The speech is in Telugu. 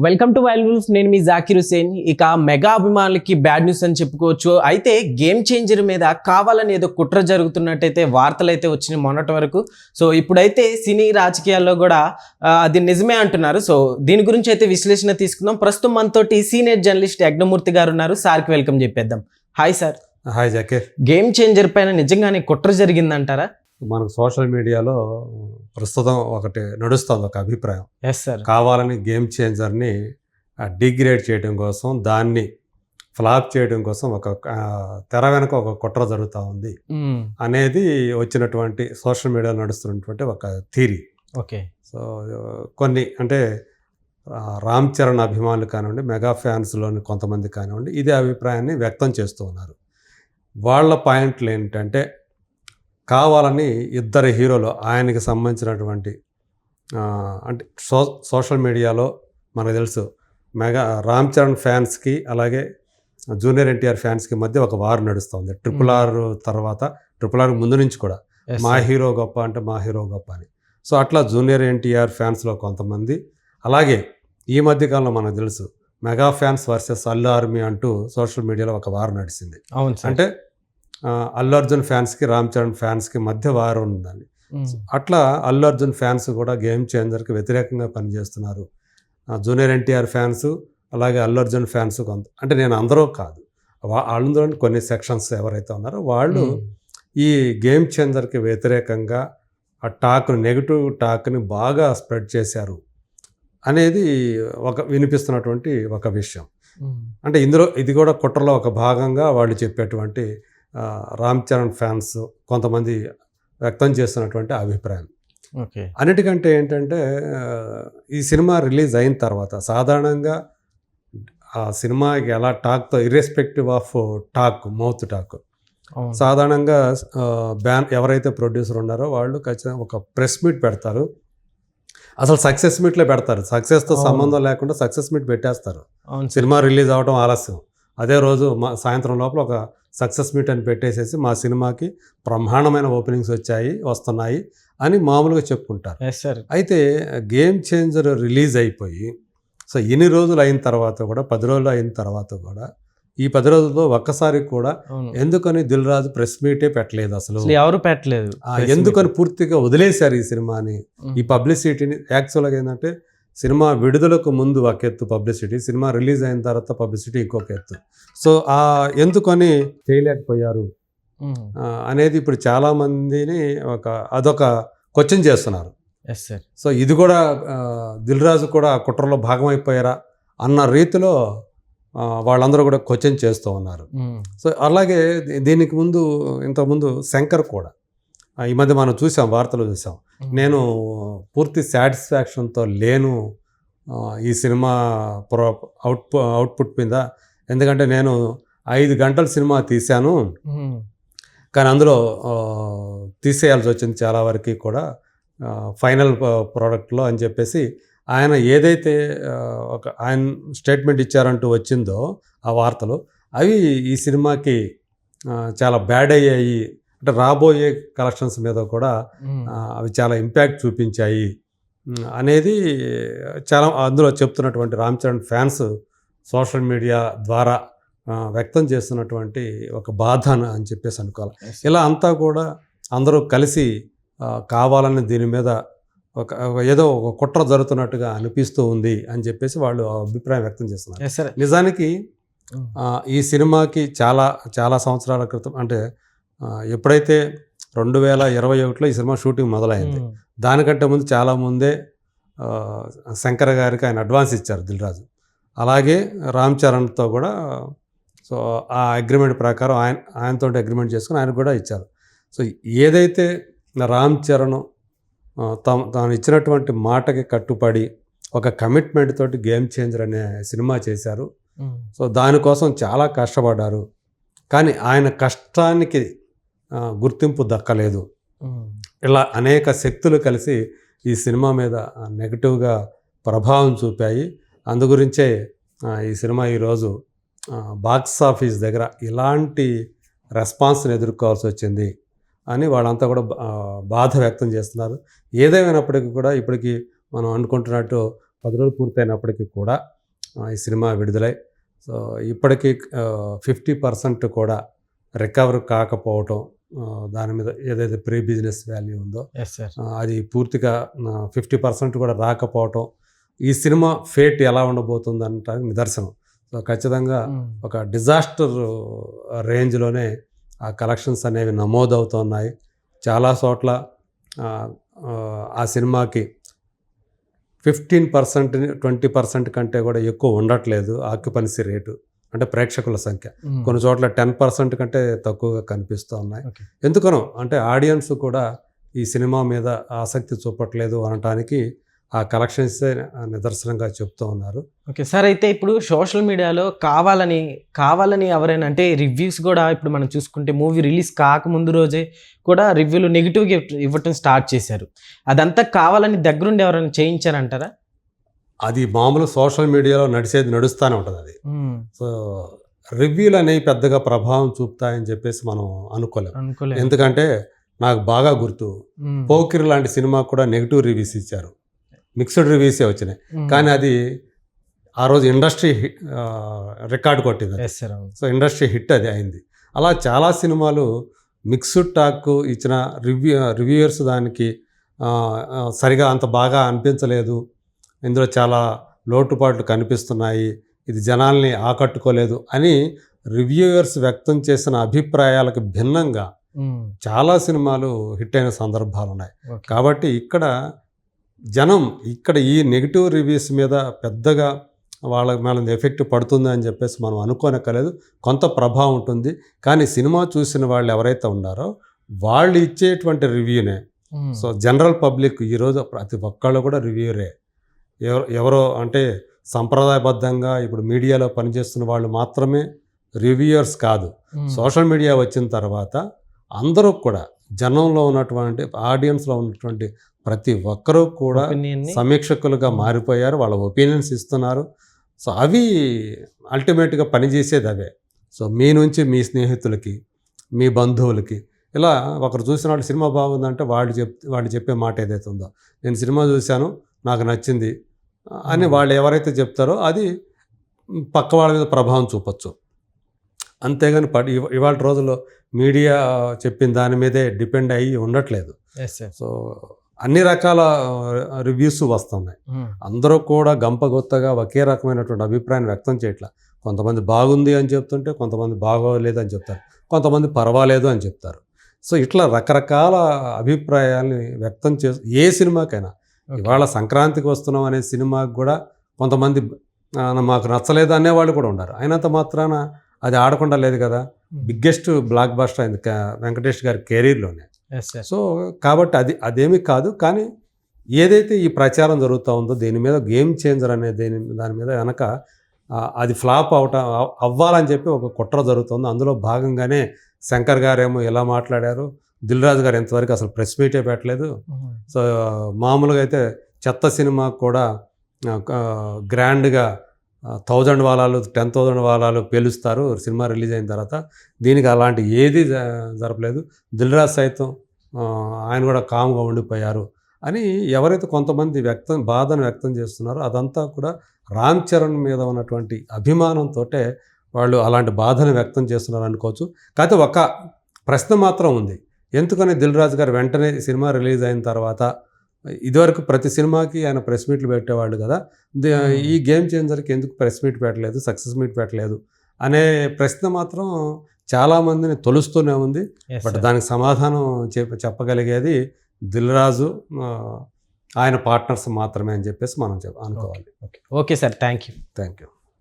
Welcome to wild wolf. నేను మీ జాకిర్ హుసేన్. ఇక మెగా అభిమానులకి బ్యాడ్ న్యూస్ అని చెప్పుకోవచ్చు. అయితే గేమ్ చేంజర్ మీద కావాలని ఏదో కుట్ర జరుగుతున్నట్టయితే వార్తలు అయితే వచ్చినాయి మొన్నటి వరకు. సో ఇప్పుడైతే సినీ రాజకీయాల్లో కూడా అది నిజమే అంటున్నారు. సో దీని గురించి అయితే విశ్లేషణ తీసుకుందాం. ప్రస్తుతం మనతోటి సీనియర్ జర్నలిస్ట్ యజ్ఞమూర్తి గారు ఉన్నారు. సార్కి వెల్కమ్ చెప్పేద్దాం. Hi sir. Hi Zakir. Game Changer పైన నిజంగానే కుట్ర జరిగిందంటారా? మనకు సోషల్ మీడియాలో ప్రస్తుతం ఒకటి నడుస్తుంది, ఒక అభిప్రాయం. Yes sir. కావాలని గేమ్ చేంజర్ని డిగ్రేడ్ చేయడం కోసం, దాన్ని ఫ్లాప్ చేయడం కోసం ఒక తెర వెనక ఒక కుట్ర జరుగుతూ ఉంది అనేది వచ్చినటువంటి సోషల్ మీడియాలో నడుస్తున్నటువంటి ఒక థీరీ. ఓకే. సో కొన్ని అంటే రామ్ చరణ్ అభిమానులు కానివ్వండి, మెగా ఫ్యాన్స్లోని కొంతమంది కానివ్వండి, ఇదే అభిప్రాయాన్ని వ్యక్తం చేస్తూ ఉన్నారు. వాళ్ళ పాయింట్లు ఏంటంటే, కావాలని ఇద్దరు హీరోలు ఆయనకి సంబంధించినటువంటి అంటే సోషల్ మీడియాలో మనకు తెలుసు మెగా రామ్ చరణ్ ఫ్యాన్స్కి అలాగే జూనియర్ ఎన్టీఆర్ ఫ్యాన్స్కి మధ్య ఒక వార్ నడుస్తుంది. RRR తర్వాత, RRR ముందు నుంచి కూడా మా హీరో గొప్ప అంటే మా హీరో గొప్ప అని. సో అట్లా జూనియర్ ఎన్టీఆర్ ఫ్యాన్స్లో కొంతమంది, అలాగే ఈ మధ్యకాలంలో మనకు తెలుసు mega fans versus Allu army అంటూ సోషల్ మీడియాలో ఒక వార్ నడిచింది. అంటే అల్లు అర్జున్ ఫ్యాన్స్కి రామ్ చరణ్ ఫ్యాన్స్కి మధ్య వారం ఉందని. అట్లా అల్లు అర్జున్ ఫ్యాన్స్ కూడా గేమ్ చేంజర్కి వ్యతిరేకంగా పనిచేస్తున్నారు. జూనియర్ ఎన్టీఆర్ ఫ్యాన్స్ అలాగే అల్లు అర్జున్ ఫ్యాన్స్ కొంత, అంటే నేను అందరూ కాదు, అందులో కొన్ని సెక్షన్స్ ఎవరైతే ఉన్నారో వాళ్ళు ఈ గేమ్ చేంజర్కి వ్యతిరేకంగా ఆ టాక్ని, నెగిటివ్ టాక్ని బాగా స్ప్రెడ్ చేశారు అనేది ఒక వినిపిస్తున్నటువంటి ఒక విషయం. అంటే ఇందులో ఇది కూడా కుట్రలో ఒక భాగంగా వాళ్ళు చెప్పేటువంటి రామ్ చరణ్ ఫ్యాన్స్ కొంతమంది వ్యక్తం చేస్తున్నటువంటి అభిప్రాయం. ఓకే. అన్నిటికంటే ఏంటంటే, ఈ సినిమా రిలీజ్ అయిన తర్వాత సాధారణంగా ఆ సినిమాకి ఎలా టాక్తో irrespective of talk, mouth talk, సాధారణంగా ఎవరైతే ప్రొడ్యూసర్ ఉన్నారో వాళ్ళు ఖచ్చితంగా ఒక ప్రెస్ మీట్ పెడతారు. అసలు సక్సెస్ మీట్లో పెడతారు. సక్సెస్తో సంబంధం లేకుండా సక్సెస్ మీట్ పెట్టేస్తారు. సినిమా రిలీజ్ అవ్వడం ఆలస్యం, అదే రోజు సాయంత్రం లోపల ఒక సక్సెస్ మీట్ అని పెట్టేసేసి మా సినిమాకి బ్రహ్మాండమైన ఓపెనింగ్స్ వస్తున్నాయి అని మామూలుగా చెప్పుకుంటారు. అయితే గేమ్ చేంజర్ రిలీజ్ అయిపోయి సో ఇన్ని రోజులు అయిన తర్వాత కూడా, 10 రోజులు అయిన తర్వాత కూడా, ఈ 10 రోజుల్లో ఒక్కసారి కూడా ఎందుకని దిల్ రాజు ప్రెస్ మీటే పెట్టలేదు. అసలు ఎవరు పెట్టలేదు. ఎందుకని పూర్తిగా వదిలేశారు ఈ సినిమాని, ఈ పబ్లిసిటీని. యాక్చువల్గా ఏంటంటే, సినిమా విడుదలకు ముందు ఒక ఎత్తు పబ్లిసిటీ, సినిమా రిలీజ్ అయిన తర్వాత పబ్లిసిటీ ఇంకొక ఎత్తు. సో ఎందుకని చేయలేకపోయారు అనేది ఇప్పుడు చాలామందిని అదొక క్వశ్చన్ చేస్తున్నారు. సో ఇది కూడా దిల్ రాజు కూడా కుట్రలో భాగమైపోయారా అన్న రీతిలో వాళ్ళందరూ కూడా క్వశ్చన్ చేస్తూ ఉన్నారు. సో అలాగే దీనికి ముందు, ఇంతకుముందు శంకర్ కూడా ఈ మధ్య మనం చూసాం, వార్తలు చూసాం, నేను పూర్తి సాటిస్ఫాక్షన్తో లేను ఈ సినిమా అవుట్పుట్ మీద, ఎందుకంటే నేను 5 గంటల సినిమా తీశాను కానీ అందులో తీసేయాల్సి వచ్చింది చాలా వరకు కూడా ఫైనల్ ప్రోడక్ట్లో అని చెప్పేసి ఆయన ఏదైతే ఆయన స్టేట్మెంట్ ఇచ్చారంటూ వచ్చిందో ఆ వార్తలు, అవి ఈ సినిమాకి చాలా బ్యాడ్ అయ్యాయి. అంటే రాబోయే కలెక్షన్స్ మీద కూడా అవి చాలా ఇంపాక్ట్ చూపించాయి అనేది చాలా అందులో చెప్తున్నటువంటి Ram Charan fans social media ద్వారా వ్యక్తం చేస్తున్నటువంటి ఒక బాధ అని చెప్పేసి అనుకోవాలి. ఇలా అంతా కూడా అందరూ కలిసి కావాలని దీని మీద ఏదో ఒక కుట్ర జరుగుతున్నట్టుగా అనిపిస్తూ ఉంది అని చెప్పేసి వాళ్ళు అభిప్రాయం వ్యక్తం చేస్తున్నారు. నిజానికి ఈ సినిమాకి చాలా చాలా సంవత్సరాల క్రితం, అంటే ఎప్పుడైతే 2021లో ఈ సినిమా షూటింగ్ మొదలైంది, దానికంటే ముందు చాలా ముందే శంకర్ గారికి ఆయన అడ్వాన్స్ ఇచ్చారు దిల్ రాజు. అలాగే రామ్ చరణ్తో కూడా సో ఆ అగ్రిమెంట్ ప్రకారం ఆయనతో అగ్రిమెంట్ చేసుకుని ఆయన కూడా ఇచ్చారు. సో ఏదైతే రామ్ చరణ్ తాను ఇచ్చినటువంటి మాటకి కట్టుబడి ఒక కమిట్మెంట్ తోటి గేమ్ చేంజర్ అనే సినిమా చేశారు. సో దానికోసం చాలా కష్టపడ్డారు, కానీ ఆయన కష్టానికి గుర్తింపు దక్కలేదు. ఇలా అనేక శక్తులు కలిసి ఈ సినిమా మీద నెగిటివ్గా ప్రభావం చూపాయి. అందుగురించే ఈ సినిమా ఈరోజు బాక్స్ ఆఫీస్ దగ్గర ఇలాంటి రెస్పాన్స్ని ఎదుర్కోవాల్సి వచ్చింది అని వాళ్ళంతా కూడా బాధ వ్యక్తం చేస్తున్నారు. ఏదేమైనప్పటికీ కూడా ఇప్పటికీ మనం అనుకుంటున్నట్టు 10 రోజులు పూర్తయినప్పటికీ కూడా ఈ సినిమా విడుదలై సో ఇప్పటికీ 50% కూడా రికవర్ కాకపోవటం, దాని మీద ఏదైతే ప్రీ బిజినెస్ వాల్యూ ఉందో అది పూర్తిగా 50% కూడా రాకపోవటం ఈ సినిమా ఫేట్ ఎలా ఉండబోతుంది అనడానికి నిదర్శనం. సో ఖచ్చితంగా ఒక డిజాస్టర్ రేంజ్లోనే ఆ కలెక్షన్స్ అనేవి నమోదవుతున్నాయి. చాలా చోట్ల ఆ సినిమాకి 15%, 20% కంటే కూడా ఎక్కువ ఉండట్లేదు ఆక్యుపెన్సీ రేటు, అంటే ప్రేక్షకుల సంఖ్య. కొన్ని చోట్ల 10% కంటే తక్కువగా కనిపిస్తూ ఉన్నాయి. ఎందుకనో అంటే ఆడియన్స్ కూడా ఈ సినిమా మీద ఆసక్తి చూపట్లేదు అనటానికి ఆ కలెక్షన్సే నిదర్శనంగా చెప్తూ ఉన్నారు. ఓకే సార్, అయితే ఇప్పుడు సోషల్ మీడియాలో కావాలని ఎవరైనా అంటే రివ్యూస్ కూడా ఇప్పుడు మనం చూసుకుంటే మూవీ రిలీజ్ కాకముందు రోజే కూడా రివ్యూలు నెగిటివ్గా ఇవ్వటం స్టార్ట్ చేశారు. అదంతా కావాలని దగ్గరుండి ఎవరైనా చేయించారంటారా? అది మామూలు సోషల్ మీడియాలో నడుస్తూనే ఉంటుంది అది. సో రివ్యూలు అనేవి పెద్దగా ప్రభావం చూపుతాయని చెప్పేసి మనం అనుకోలేము. ఎందుకంటే నాకు బాగా గుర్తు, పోకిరి లాంటి సినిమా కూడా నెగిటివ్ రివ్యూస్ ఇచ్చారు, మిక్స్డ్ రివ్యూసే వచ్చినాయి. కానీ అది ఆ రోజు ఇండస్ట్రీ రికార్డు కొట్టింది. సో ఇండస్ట్రీ హిట్ అది అయింది. అలా చాలా సినిమాలు మిక్స్డ్ టాక్ ఇచ్చిన రివ్యూయర్స్ దానికి సరిగా అంత బాగా అనిపించలేదు, ఇందులో చాలా లోటుపాట్లు కనిపిస్తున్నాయి, ఇది జనాల్ని ఆకట్టుకోలేదు అని రివ్యూయర్స్ వ్యక్తం చేసిన అభిప్రాయాలకు భిన్నంగా చాలా సినిమాలు హిట్ అయిన సందర్భాలు ఉన్నాయి. కాబట్టి ఇక్కడ ఈ నెగిటివ్ రివ్యూస్ మీద పెద్దగా వాళ్ళ మీద ఎఫెక్ట్ పడుతుంది అని చెప్పేసి మనం అనుకోనక్కర్లేదు. కొంత ప్రభావం ఉంటుంది. కానీ సినిమా చూసిన వాళ్ళు ఎవరైతే ఉన్నారో వాళ్ళు ఇచ్చేటువంటి రివ్యూనే. సో జనరల్ పబ్లిక్ ఈరోజు ప్రతి ఒక్కళ్ళు కూడా రివ్యూరే. ఎవరో అంటే సంప్రదాయబద్ధంగా ఇప్పుడు మీడియాలో పనిచేస్తున్న వాళ్ళు మాత్రమే రివ్యూయర్స్ కాదు. సోషల్ మీడియా వచ్చిన తర్వాత అందరూ కూడా జనంలో ఉన్నటువంటి ఆడియన్స్లో ఉన్నటువంటి ప్రతి ఒక్కరూ కూడా సమీక్షకులుగా మారిపోయారు, వాళ్ళ ఒపీనియన్స్ ఇస్తున్నారు. సో అవి అల్టిమేట్గా పనిచేసేది అవే. సో మీ నుంచి మీ స్నేహితులకి, మీ బంధువులకి ఇలా ఒకరు చూసిన వాళ్ళు సినిమా బాగుందంటే వాళ్ళు చెప్పే మాట ఏదైతే ఉందో, నేను సినిమా చూశాను నాకు నచ్చింది అని వాళ్ళు ఎవరైతే చెప్తారో అది పక్క వాళ్ళ మీద ప్రభావం చూపొచ్చు. అంతేగాని ఇవాళ రోజుల్లో మీడియా చెప్పిన దాని మీదే డిపెండ్ అయ్యి ఉండట్లేదు. సో అన్ని రకాల రివ్యూస్ వస్తున్నాయి. అందరూ కూడా గంపగొత్తగా ఒకే రకమైనటువంటి అభిప్రాయాన్ని వ్యక్తం చేయట్లా. కొంతమంది బాగుంది అని చెప్తుంటే కొంతమంది బాగోలేదు అని చెప్తారు, కొంతమంది పర్వాలేదు అని చెప్తారు. సో ఇట్లా రకరకాల అభిప్రాయాల్ని వ్యక్తం చేసి ఏ సినిమాకైనా, ఇవాళ సంక్రాంతికి వస్తున్నాం అనే సినిమాకి కూడా కొంతమంది మాకు నచ్చలేదు అనేవాళ్ళు కూడా ఉన్నారు. అయినంత మాత్రాన అది ఆడకుండా లేదు కదా. బిగ్గెస్ట్ బ్లాక్ బస్టర్ అయింది వెంకటేష్ గారి కెరీర్లోనే. సో కాబట్టి అదేమీ కాదు. కానీ ఏదైతే ఈ ప్రచారం జరుగుతూ ఉందో దీని మీద గేమ్ చేంజర్ అనే దాని మీద వెనక అది ఫ్లాప్ అవ్వాలని చెప్పి ఒక కుట్ర జరుగుతుంది. అందులో భాగంగానే శంకర్ గారేమో ఎలా మాట్లాడారు, దిల్ రాజు గారు ఎంతవరకు అసలు ప్రెస్ మీటే పెట్టలేదు. సో మామూలుగా అయితే చెత్త సినిమా కూడా గ్రాండ్గా 1000 వాలాలు 10,000 వాలాలు పేలుస్తారు సినిమా రిలీజ్ అయిన తర్వాత. దీనికి అలాంటి ఏది జరపలేదు. దిల్ రాజు సైతం ఆయన కూడా కామ్గా ఉండిపోయారు అని ఎవరైతే కొంతమంది బాధను వ్యక్తం చేస్తున్నారో అదంతా కూడా రామ్ చరణ్ మీద ఉన్నటువంటి అభిమానంతో వాళ్ళు అలాంటి బాధను వ్యక్తం చేస్తున్నారు అనుకోవచ్చు. కాకపోతే ఒక ప్రశ్న మాత్రం ఉంది. ఎందుకని దిల్ రాజు గారు వెంటనే సినిమా రిలీజ్ అయిన తర్వాత, ఇదివరకు ప్రతి సినిమాకి ఆయన ప్రెస్ మీట్లు పెట్టేవాళ్ళు కదా, ఈ గేమ్ చేంజర్కి ఎందుకు ప్రెస్ మీట్ పెట్టలేదు, సక్సెస్ మీట్ పెట్టలేదు అనే ప్రశ్న మాత్రం చాలామందిని తొలుస్తూనే ఉంది. బట్ దానికి సమాధానం చెప్పగలిగేది దిల్ రాజు ఆయన పార్ట్నర్స్ మాత్రమే అని చెప్పేసి మనం అనుకోవాలి. Okay sir, thank you.